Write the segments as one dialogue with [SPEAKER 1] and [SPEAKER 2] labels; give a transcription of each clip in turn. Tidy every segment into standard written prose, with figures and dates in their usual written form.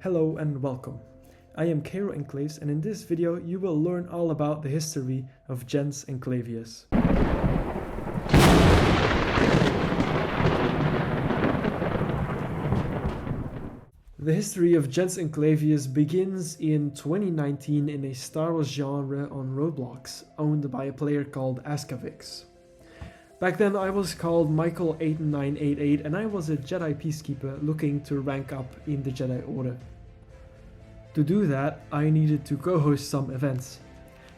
[SPEAKER 1] Hello and welcome. I am CeleritasEnclaves, and in this video you will learn all about the history of Enclavius. The history of Enclavius begins in 2019 in a Star Wars genre on Roblox, owned by a player called Askavix. Back then I was called Michael8988 and I was a Jedi Peacekeeper looking to rank up in the Jedi Order. To do that, I needed to co-host some events.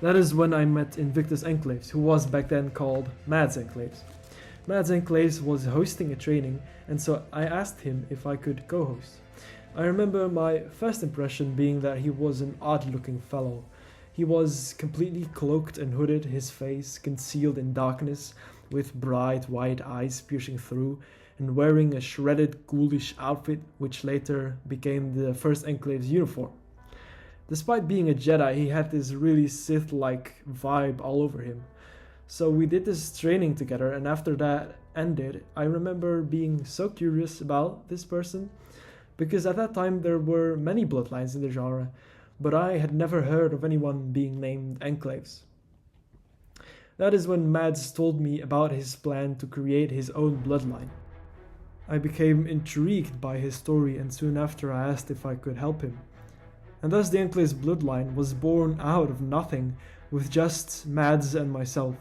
[SPEAKER 1] That is when I met CeleritasEnclaves, who was back then called CeleritasEnclaves. CeleritasEnclaves was hosting a training, and so I asked him if I could co-host. I remember my first impression being that he was an odd-looking fellow. He was completely cloaked and hooded, his face concealed in darkness, with bright white eyes piercing through, and wearing a shredded ghoulish outfit which later became the first Enclave's uniform. Despite being a Jedi, he had this really Sith-like vibe all over him. So we did this training together, and after that ended, I remember being so curious about this person, because at that time there were many bloodlines in the genre, but I had never heard of anyone being named Enclaves. That is when Mads told me about his plan to create his own bloodline. I became intrigued by his story, and soon after I asked if I could help him. And thus the Enclaves bloodline was born out of nothing, with just Mads and myself.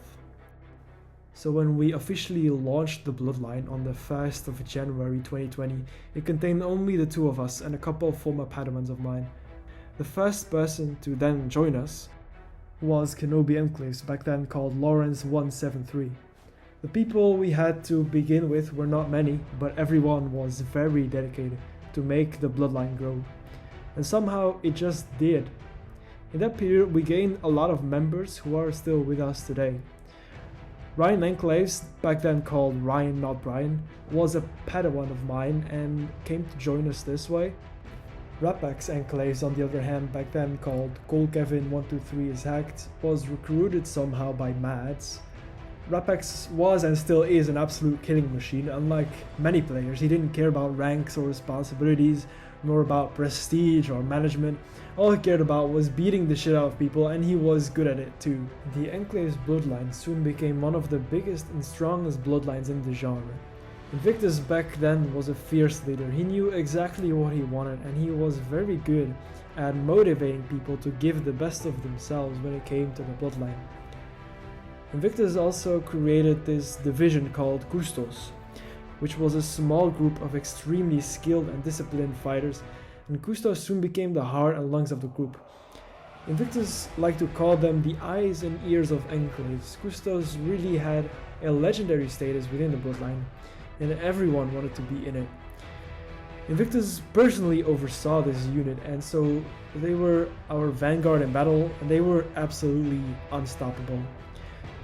[SPEAKER 1] So when we officially launched the bloodline on the 1st of January 2020, it contained only the two of us and a couple of former Padawans of mine. The first person to then join us was Kenobi Enclaves, back then called Lawrence173. The people we had to begin with were not many, but everyone was very dedicated to make the bloodline grow. And somehow it just did. In that period we gained a lot of members who are still with us today. Ryan Enclaves, back then called Ryan not Brian, was a Padawan of mine and came to join us this way. Rapax Enclaves, on the other hand, back then called ColeKevin123 is hacked, was recruited somehow by Mads. Rapax was and still is an absolute killing machine. Unlike many players, he didn't care about ranks or responsibilities, nor about prestige or management. All he cared about was beating the shit out of people, and he was good at it too. The Enclaves bloodline soon became one of the biggest and strongest bloodlines in the genre. Invictus back then was a fierce leader. He knew exactly what he wanted, and he was very good at motivating people to give the best of themselves when it came to the bloodline. Invictus also created this division called Custos, which was a small group of extremely skilled and disciplined fighters, and Custos soon became the heart and lungs of the group. Invictus liked to call them the eyes and ears of Enclaves. Custos really had a legendary status within the bloodline, and everyone wanted to be in it. Invictus personally oversaw this unit, and so they were our vanguard in battle, and they were absolutely unstoppable.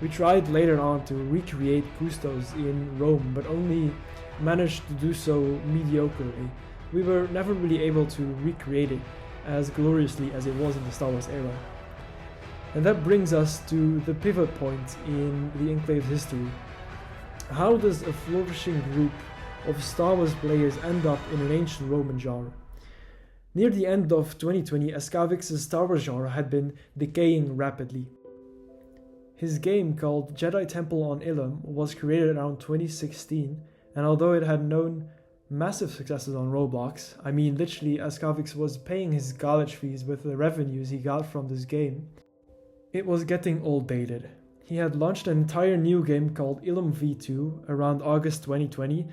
[SPEAKER 1] We tried later on to recreate Custos in Rome, but only managed to do so mediocrely. We were never really able to recreate it as gloriously as it was in the Star Wars era. And that brings us to the pivot point in the Enclave's history. How does a flourishing group of Star Wars players end up in an ancient Roman genre? Near the end of 2020, Askavix's Star Wars genre had been decaying rapidly. His game, called Jedi Temple on Ilum, was created around 2016, and although it had known massive successes on Roblox, I mean literally Askavix was paying his college fees with the revenues he got from this game, it was getting old dated. He had launched an entire new game called Ilum V2 around August 2020,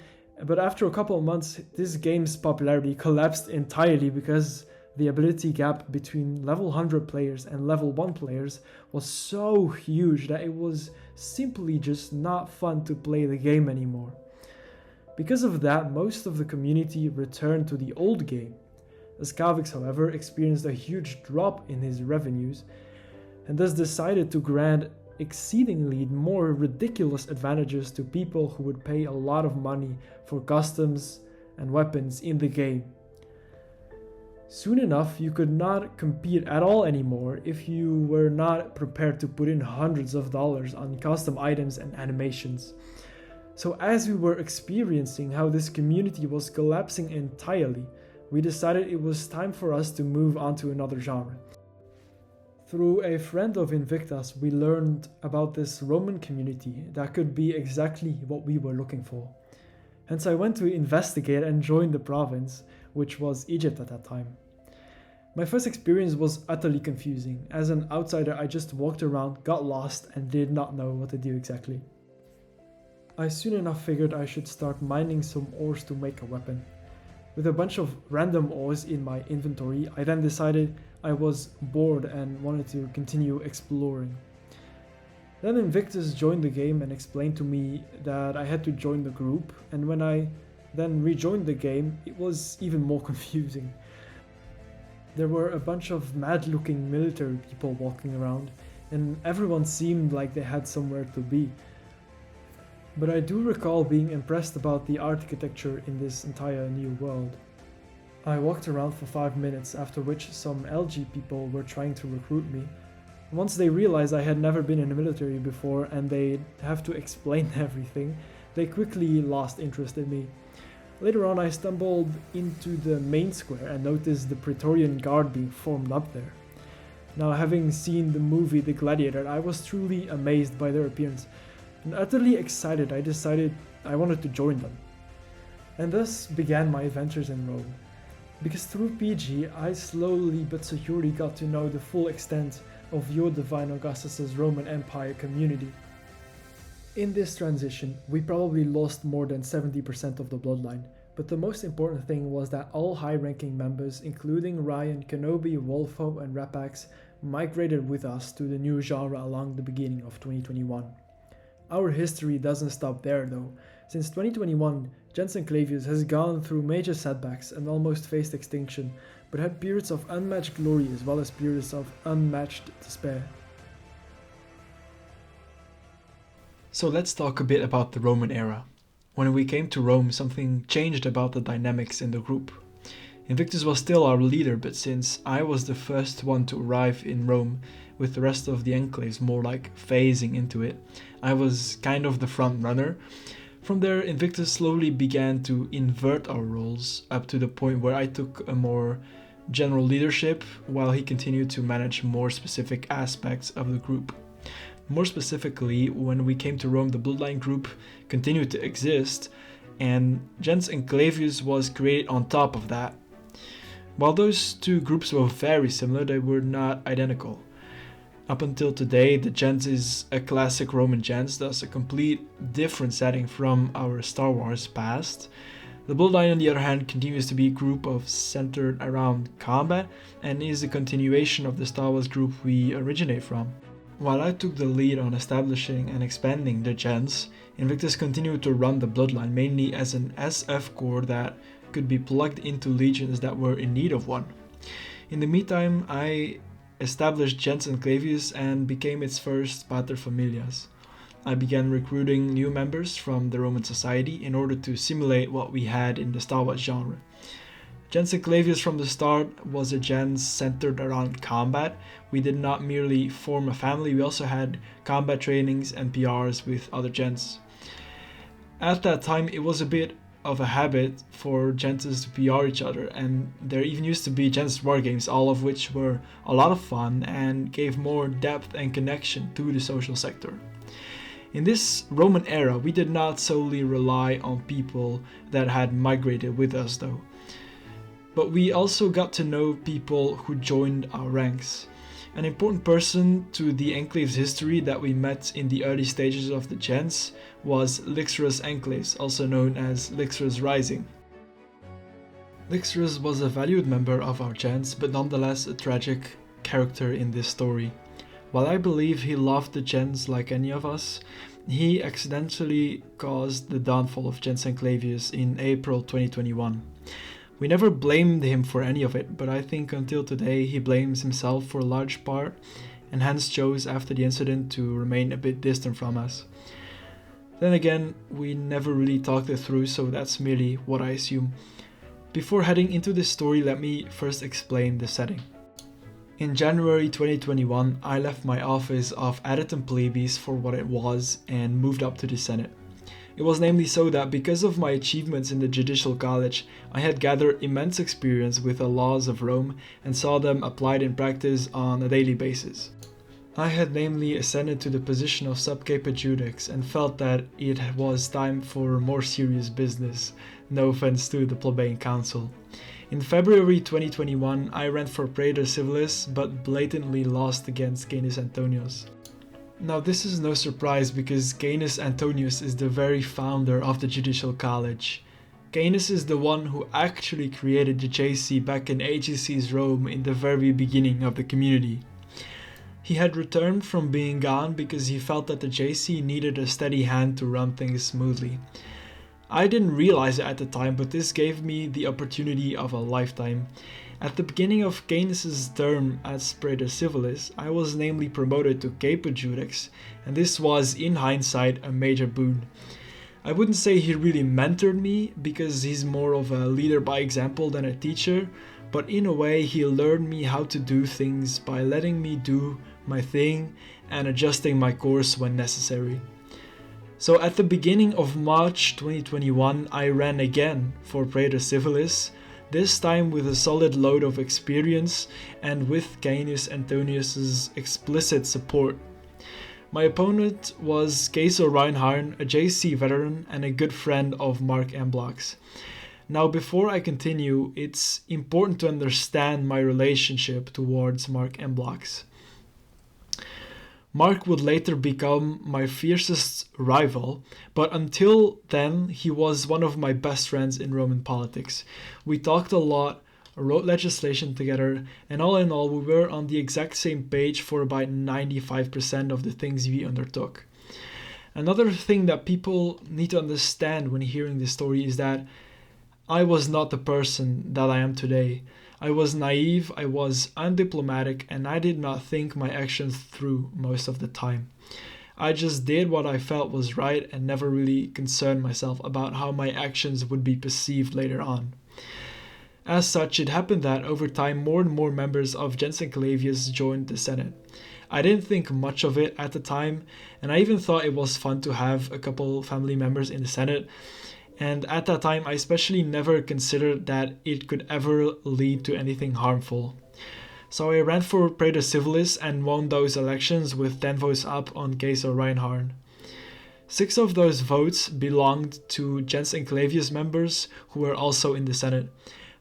[SPEAKER 1] but after a couple of months this game's popularity collapsed entirely because the ability gap between level 100 players and level 1 players was so huge that it was simply just not fun to play the game anymore. Because of that, most of the community returned to the old game. Askavix, however, experienced a huge drop in his revenues and thus decided to grant exceedingly more ridiculous advantages to people who would pay a lot of money for customs and weapons in the game. Soon enough, you could not compete at all anymore if you were not prepared to put in hundreds of dollars on custom items and animations. So as we were experiencing how this community was collapsing entirely, we decided it was time for us to move on to another genre. Through a friend of Invictus, we learned about this Roman community that could be exactly what we were looking for. Hence I went to investigate and join the province, which was Egypt at that time. My first experience was utterly confusing. As an outsider, I just walked around, got lost, and did not know what to do exactly. I soon enough figured I should start mining some ores to make a weapon. With a bunch of random ores in my inventory, I then decided I was bored and wanted to continue exploring. Then Invictus joined the game and explained to me that I had to join the group, and when I then rejoined the game, it was even more confusing. There were a bunch of mad-looking military people walking around, and everyone seemed like they had somewhere to be. But I do recall being impressed about the architecture in this entire new world. I walked around for 5 minutes, after which some LG people were trying to recruit me. Once they realized I had never been in the military before and they'd have to explain everything, they quickly lost interest in me. Later on I stumbled into the main square and noticed the Praetorian Guard being formed up there. Now, having seen the movie The Gladiator, I was truly amazed by their appearance, and utterly excited I decided I wanted to join them. And thus began my adventures in Rome. Because through PG, I slowly but securely got to know the full extent of Your Divine Augustus' Roman Empire community. In this transition, we probably lost more than 70% of the bloodline, but the most important thing was that all high-ranking members, including Ryan, Kenobi, Wolfo, and Rapax, migrated with us to the new genre along the beginning of 2021. Our history doesn't stop there though. Since 2021, CeleritasEnclaves has gone through major setbacks and almost faced extinction, but had periods of unmatched glory as well as periods of unmatched despair.
[SPEAKER 2] So let's talk a bit about the Roman era. When we came to Rome, something changed about the dynamics in the group. Invictus was still our leader, but since I was the first one to arrive in Rome, with the rest of the enclaves more like phasing into it, I was kind of the front runner. From there, Invictus slowly began to invert our roles, up to the point where I took a more general leadership, while he continued to manage more specific aspects of the group. More specifically, when we came to Rome, the Bloodline group continued to exist, and CeleritasEnclaves was created on top of that. While those two groups were very similar, they were not identical. Up until today, the Gens is a classic Roman Gens, thus a complete different setting from our Star Wars past. The Bloodline, on the other hand, continues to be a group centered around combat, and is a continuation of the Star Wars group we originate from. While I took the lead on establishing and expanding the Gens, Invictus continued to run the Bloodline mainly as an SF core that could be plugged into legions that were in need of one. In the meantime, I established CeleritasEnclaves and became its first paterfamilias. I began recruiting new members from the Roman society in order to simulate what we had in the Star Wars genre. CeleritasEnclaves from the start was a gens centered around combat. We did not merely form a family, we also had combat trainings and PRs with other gens. At that time, it was a bit of a habit for gens to PR each other, and there even used to be gens wargames, all of which were a lot of fun and gave more depth and connection to the social sector. In this Roman era, we did not solely rely on people that had migrated with us though, but we also got to know people who joined our ranks. An important person to the Enclave's history that we met in the early stages of the gens was CeleritasEnclaves, also known as Lixrus Rising. Lixrus was a valued member of our gens, but nonetheless a tragic character in this story. While I believe he loved the gens like any of us, he accidentally caused the downfall of CeleritasEnclaves in April 2021. We never blamed him for any of it, but I think until today he blames himself for a large part, and hence chose after the incident to remain a bit distant from us. Then again, we never really talked it through, so that's merely what I assume. Before heading into this story, let me first explain the setting. In January 2021, I left my office of Aditum Plebis for what it was and moved up to the Senate. It was namely so that because of my achievements in the judicial college, I had gathered immense experience with the laws of Rome and saw them applied in practice on a daily basis. I had namely ascended to the position of sub-capo judex and felt that it was time for more serious business, no offense to the plebeian council. In February 2021, I ran for praetor civilis but blatantly lost against Gaius Antonius. Now this is no surprise because Gaius Antonius is the very founder of the Judicial College. Gaius is the one who actually created the JC back in AGC's Rome in the very beginning of the community. He had returned from being gone because he felt that the JC needed a steady hand to run things smoothly. I didn't realize it at the time, but this gave me the opportunity of a lifetime. At the beginning of Gaius's term as praetor civilis, I was namely promoted to capo judex, and this was, in hindsight, a major boon. I wouldn't say he really mentored me, because he's more of a leader by example than a teacher, but in a way he learned me how to do things by letting me do my thing and adjusting my course when necessary. So at the beginning of March 2021, I ran again for praetor civilis, this time with a solid load of experience and with Gaius Antonius's explicit support. My opponent was Queso Reinhardt, a JC veteran and a good friend of Mark Mblox. Now before I continue, it's important to understand my relationship towards Mark Mblox. Mark would later become my fiercest rival, but until then he was one of my best friends in Roman politics. We talked a lot, wrote legislation together, and all in all we were on the exact same page for about 95% of the things we undertook. Another thing that people need to understand when hearing this story is that I was not the person that I am today. I was naive, I was undiplomatic, and I did not think my actions through most of the time. I just did what I felt was right and never really concerned myself about how my actions would be perceived later on. As such, it happened that over time more and more members of CeleritasEnclaves joined the Senate. I didn't think much of it at the time, and I even thought it was fun to have a couple family members in the Senate. And at that time, I especially never considered that it could ever lead to anything harmful. So I ran for praetor civilis and won those elections with 10 votes up on Queso Reinhardt. 6 of those votes belonged to CeleritasEnclaves members who were also in the Senate.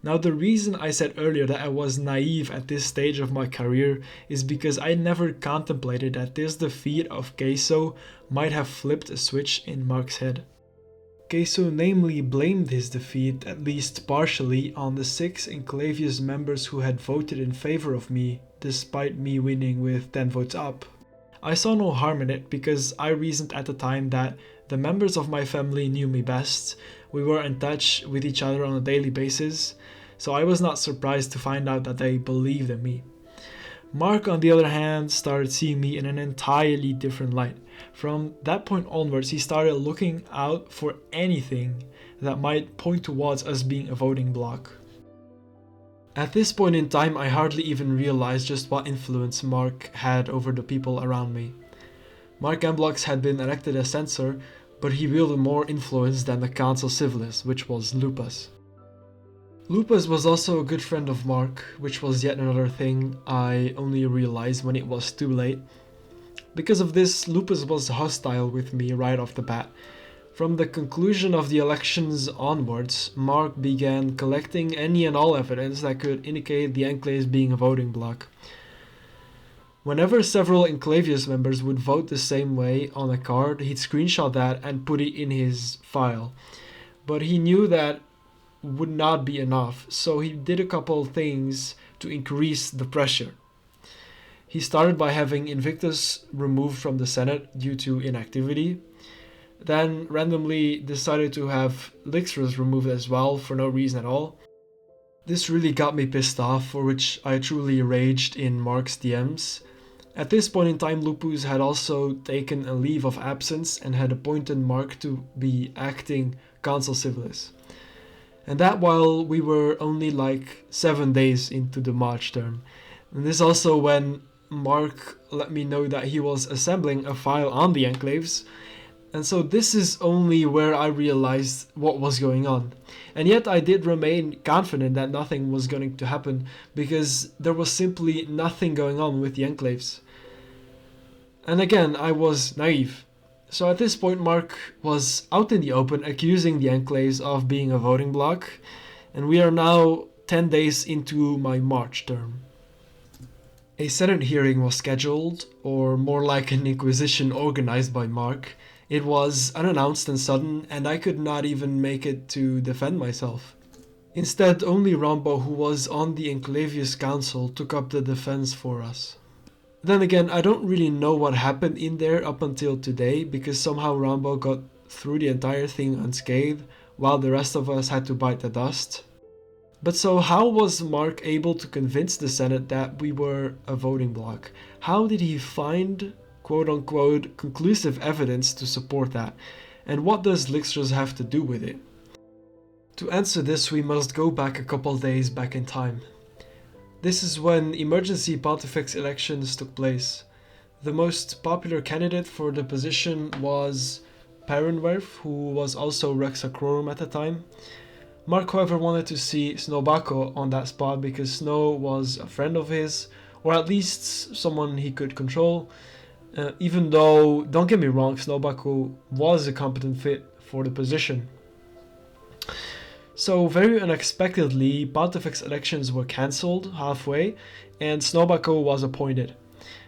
[SPEAKER 2] Now the reason I said earlier that I was naive at this stage of my career is because I never contemplated that this defeat of Queso might have flipped a switch in Mark's head. Queso namely blamed his defeat, at least partially, on the 6 Enclavius members who had voted in favor of me, despite me winning with 10 votes up. I saw no harm in it because I reasoned at the time that the members of my family knew me best, we were in touch with each other on a daily basis, so I was not surprised to find out that they believed in me. Mark, on the other hand, started seeing me in an entirely different light. From that point onwards, he started looking out for anything that might point towards us being a voting bloc. At this point in time, I hardly even realized just what influence Mark had over the people around me. Mark Mblox had been elected as censor, but he wielded more influence than the Consul Civilis, which was Lupus. Lupus was also a good friend of Mark, which was yet another thing I only realized when it was too late. Because of this, Lupus was hostile with me right off the bat. From the conclusion of the elections onwards, Mark began collecting any and all evidence that could indicate the Enclaves being a voting bloc. Whenever several Enclavius members would vote the same way on a card, he'd screenshot that and put it in his file. But he knew that would not be enough, so he did a couple things to increase the pressure. He started by having Invictus removed from the Senate due to inactivity, then randomly decided to have Lixrus removed as well for no reason at all. This really got me pissed off, for which I truly raged in Mark's DMs. At this point in time, Lupus had also taken a leave of absence and had appointed Mark to be acting Consul Civilis. And that while we were only like 7 days into the March term. And this also when Mark let me know that he was assembling a file on the Enclaves,
[SPEAKER 1] And so this is only where I realized what was going on. And yet I did remain confident that nothing was going to happen, because there was simply nothing going on with the enclaves. And again, I was naive. So at this point, Mark was out in the open accusing the enclaves of being a voting bloc, and we are now 10 days into my March term. A Senate hearing was scheduled, or more like an inquisition organized by Mark. It was unannounced and sudden, and I could not even make it to defend myself. Instead, only Rambo, who was on the Enclavius Council, took up the defense for us. Then again, I don't really know what happened in there up until today, because somehow Rambo got through the entire thing unscathed, while the rest of us had to bite the dust. But so how was Mark able to convince the Senate that we were a voting bloc? How did he find quote-unquote conclusive evidence to support that? And what does Lixtras have to do with it? To answer this, we must go back a couple days back in time. This is when emergency pontifex elections took place. The most popular candidate for the position was Perrenwerf, who was also Rex Sacrorum at the time. Mark, however, wanted to see Snowbacco on that spot because Snow was a friend of his, or at least someone he could control. Even though, don't get me wrong, Snowbacco was a competent fit for the position. So very unexpectedly, Pontifex elections were cancelled halfway, and Snowbacco was appointed.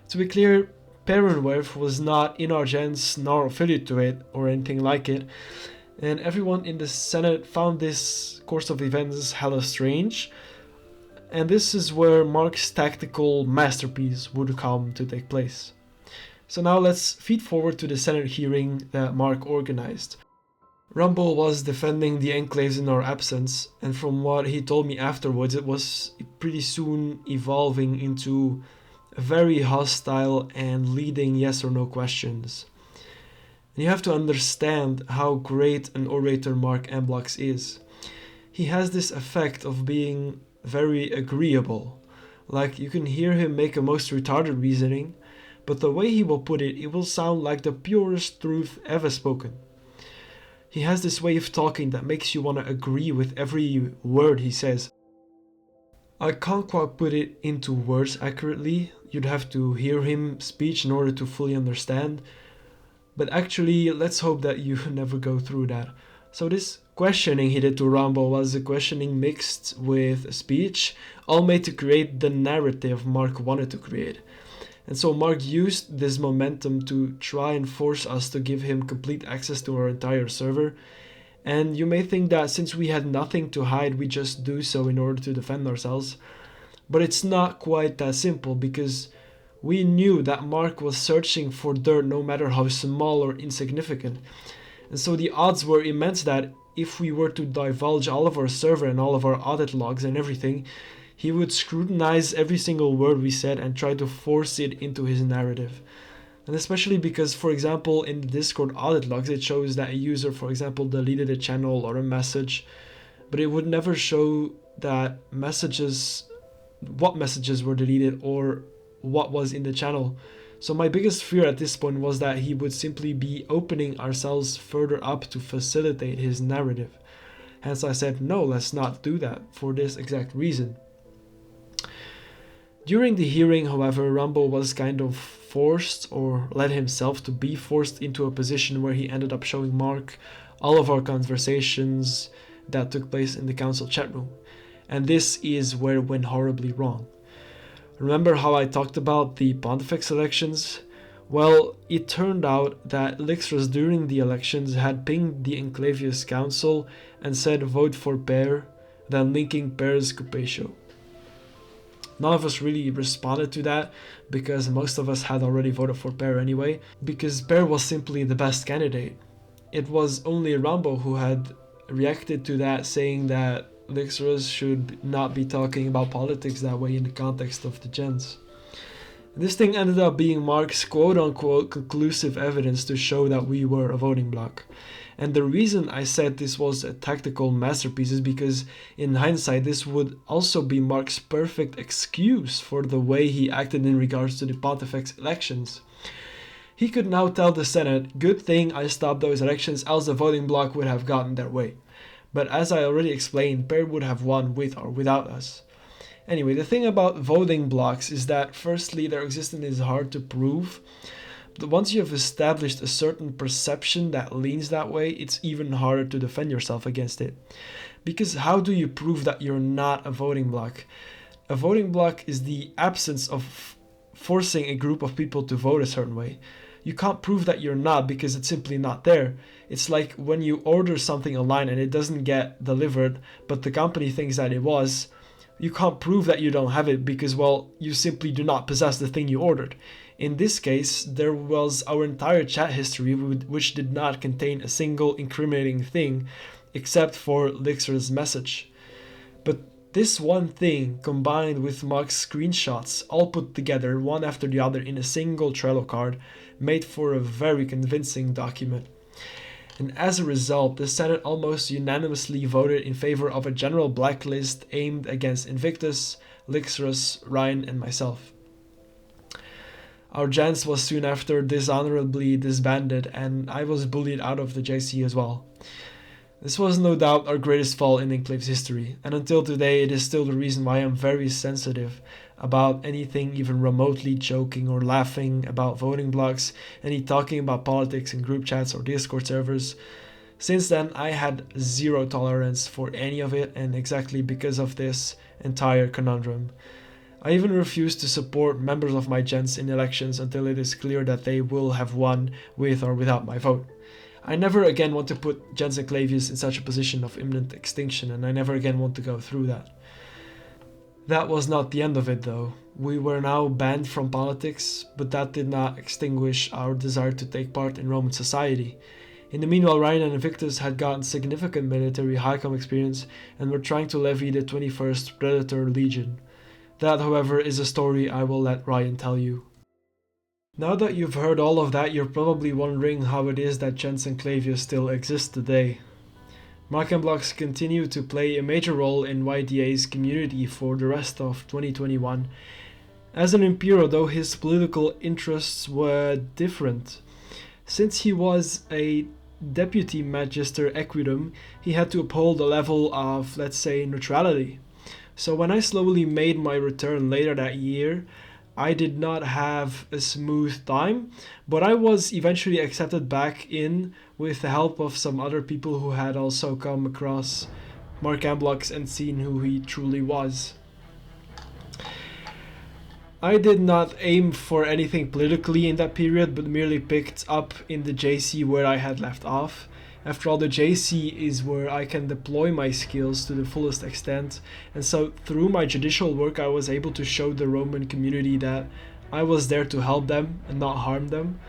[SPEAKER 1] To be clear, Perrenwerf was not in our gens nor affiliate to it or anything like it, and everyone in the Senate found this course of events hella strange, and this is where Mark's tactical masterpiece would come to take place. So now let's feed forward to the Senate hearing that Mark organized. Rumble was defending the enclaves in our absence, and from what he told me afterwards, it was pretty soon evolving into very hostile and leading yes or no questions. And you have to understand how great an orator Mark Amblox is. He has this effect of being very agreeable. Like, you can hear him make a most retarded reasoning, but the way he will put it, it will sound like the purest truth ever spoken. He has this way of talking that makes you want to agree with every word he says. I can't quite put it into words accurately, you'd have to hear him speech in order to fully understand, but actually let's hope that you never go through that. So this questioning he did to Rambo was a questioning mixed with speech, all made to create the narrative Mark wanted to create. And so Mark used this momentum to try and force us to give him complete access to our entire server. And you may think that since we had nothing to hide, we just do so in order to defend ourselves. But it's not quite that simple, because we knew that Mark was searching for dirt no matter how small or insignificant. And so the odds were immense that if we were to divulge all of our server and all of our audit logs and everything, he would scrutinize every single word we said and try to force it into his narrative. And especially because, for example, in the Discord audit logs, it shows that a user, for example, deleted a channel or a message, but it would never show that what messages were deleted or what was in the channel. So my biggest fear at this point was that he would simply be opening ourselves further up to facilitate his narrative. Hence I said, no, let's not do that for this exact reason. During the hearing, however, Rambo was kind of forced, or led himself to be forced, into a position where he ended up showing Mark all of our conversations that took place in the council chat room. And this is where it went horribly wrong. Remember how I talked about the Pontifex elections? Well, it turned out that Lixtras during the elections had pinged the Enclavius Council and said vote for Per, then linking Per's Cupatio. None of us really responded to that, because most of us had already voted for Per anyway, because Per was simply the best candidate. It was only Rambo who had reacted to that, saying that Lixtras should not be talking about politics that way in the context of the gens. This thing ended up being Mark's quote-unquote conclusive evidence to show that we were a voting bloc. And the reason I said this was a tactical masterpiece is because, in hindsight, this would also be Mark's perfect excuse for the way he acted in regards to the Pontifex elections.
[SPEAKER 2] He could now tell the Senate, good thing I stopped those elections, else the voting bloc would have gotten their way. But as I already explained, Baird would have won with or without us. Anyway, the thing about voting blocks is that firstly, their existence is hard to prove. But once you have established a certain perception that leans that way, it's even harder to defend yourself against it. Because how do you prove that you're not a voting bloc? A voting bloc is the absence of forcing a group of people to vote a certain way. You can't prove that you're not because it's simply not there. It's like when you order something online and it doesn't get delivered, but the company thinks that it was. You can't prove that you don't have it because, well, you simply do not possess the thing you ordered. In this case, there was our entire chat history which did not contain a single incriminating thing except for Lixer's message. But this one thing, combined with Mark's screenshots, all put together one after the other in a single Trello card, made for a very convincing document. And as a result, the Senate almost unanimously voted in favor of a general blacklist aimed against Invictus, Lixerus, Ryan, and myself. Our gens was soon after dishonorably disbanded, and I was bullied out of the JC as well. This was no doubt our greatest fall in Enclave's history, and until today it is still the reason why I'm very sensitive about anything even remotely joking or laughing about voting blocks, any talking about politics in group chats or Discord servers. Since then, I had zero tolerance for any of it, and exactly because of this entire conundrum. I even refuse to support members of my gens in elections until it is clear that they will have won with or without my vote. I never again want to put Gens Enclavius in such a position of imminent extinction, and I never again want to go through that. That was not the end of it though. We were now banned from politics, but that did not extinguish our desire to take part in Roman society. In the meanwhile, Ryan and Invictus had gotten significant military high-com experience and were trying to levy the 21st Predator Legion. That, however, is a story I will let Ryan tell you. Now that you've heard all of that, you're probably wondering how it is that Gens Enclavius still exists today. Mark and blocks continue to play a major role in YDA's community for the rest of 2021. As an Impero, though, his political interests were different. Since he was a deputy magister equitum, he had to uphold a level of, let's say, neutrality. So when I slowly made my return later that year, I did not have a smooth time, but I was eventually accepted back in with the help of some other people who had also come across Mark Amblox and seen who he truly was. I did not aim for anything politically in that period, but merely picked up in the JC where I had left off. After all, the JC is where I can deploy my skills to the fullest extent, and so through my judicial work I was able to show the Roman community that I was there to help them and not harm them.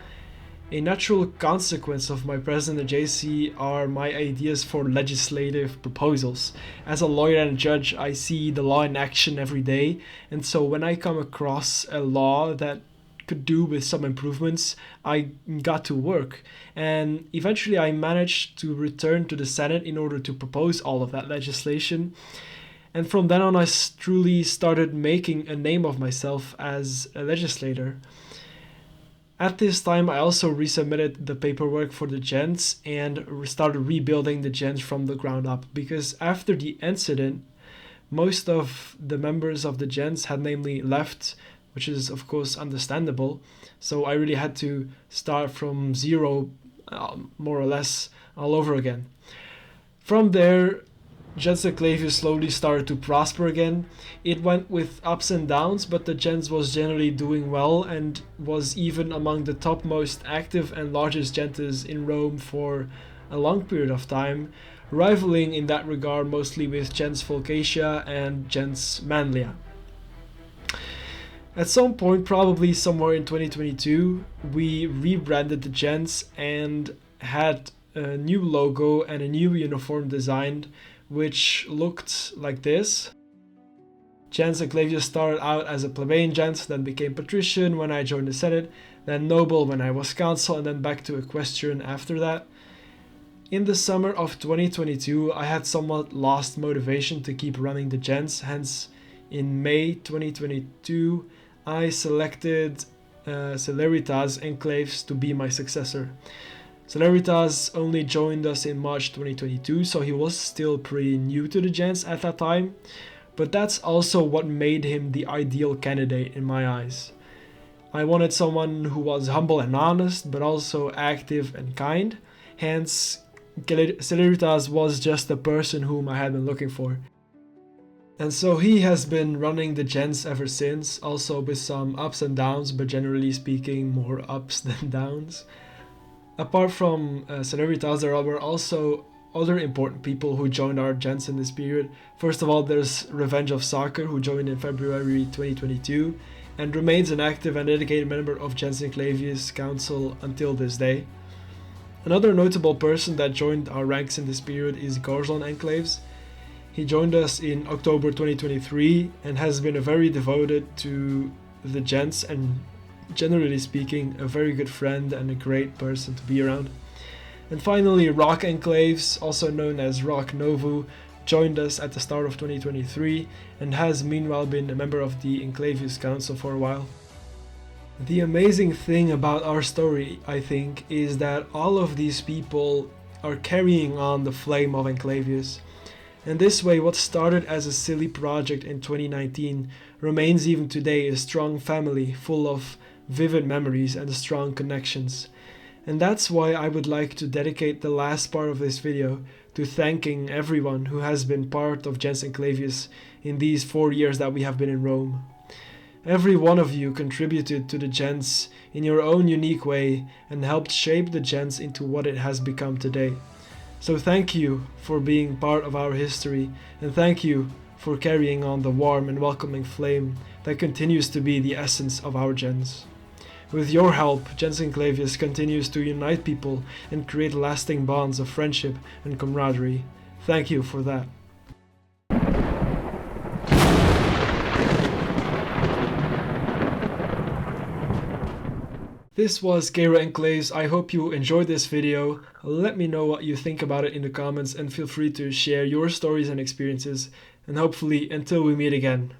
[SPEAKER 2] A natural consequence of my presence in the JC are my ideas for legislative proposals. As a lawyer and a judge, I see the law in action every day, and so when I come across a law that could do with some improvements, I got to work, and eventually I managed to return to the Senate in order to propose all of that legislation. And from then on I truly started making a name of myself as a legislator. At this time I also resubmitted the paperwork for the gens and started rebuilding the gens from the ground up, because after the incident most of the members of the gens had namely left, which is of course understandable, so I really had to start from zero, more or less, all over again. From there, Gens Enclavius slowly started to prosper again. It went with ups and downs, but the gens was generally doing well and was even among the topmost active and largest gentes in Rome for a long period of time, rivaling in that regard mostly with Gens Volcatia and Gens Manlia. At some point, probably somewhere in 2022, we rebranded the gens and had a new logo and a new uniform designed, which looked like this. Gens Enclavius started out as a plebeian gens, then became patrician when I joined the Senate, then noble when I was consul, and then back to equestrian after that. In the summer of 2022, I had somewhat lost motivation to keep running the gens, hence in May 2022, I selected CeleritasEnclaves to be my successor. Celeritas only joined us in March 2022, so he was still pretty new to the gens at that time, but that's also what made him the ideal candidate in my eyes. I wanted someone who was humble and honest, but also active and kind. Hence, Celeritas was just the person whom I had been looking for. And so he has been running the gens ever since, also with some ups and downs, but generally speaking more ups than downs. Apart from Celeritas, there were also other important people who joined our gens in this period. First of all, there's Revenge of Soccer, who joined in February 2022 and remains an active and dedicated member of CeleritasEnclaves Council until this day. Another notable person that joined our ranks in this period is CeleritasEnclaves. He joined us in October 2023 and has been very devoted to the gens and, generally speaking, a very good friend and a great person to be around. And finally, Rock Enclaves, also known as Rock Novu, joined us at the start of 2023 and has meanwhile been a member of the Enclavius Council for a while. The amazing thing about our story, I think, is that all of these people are carrying on the Flame of Enclavius. And this way, what started as a silly project in 2019 remains even today a strong family full of vivid memories and strong connections. And that's why I would like to dedicate the last part of this video to thanking everyone who has been part of CeleritasEnclaves in these 4 years that we have been in Rome. Every one of you contributed to the gens in your own unique way and helped shape the gens into what it has become today. So thank you for being part of our history, and thank you for carrying on the warm and welcoming flame that continues to be the essence of our gens. With your help, CeleritasEnclaves continues to unite people and create lasting bonds of friendship and camaraderie. Thank you for that. This was CeleritasEnclaves. I hope you enjoyed this video. Let me know what you think about it in the comments and feel free to share your stories and experiences. And hopefully until we meet again.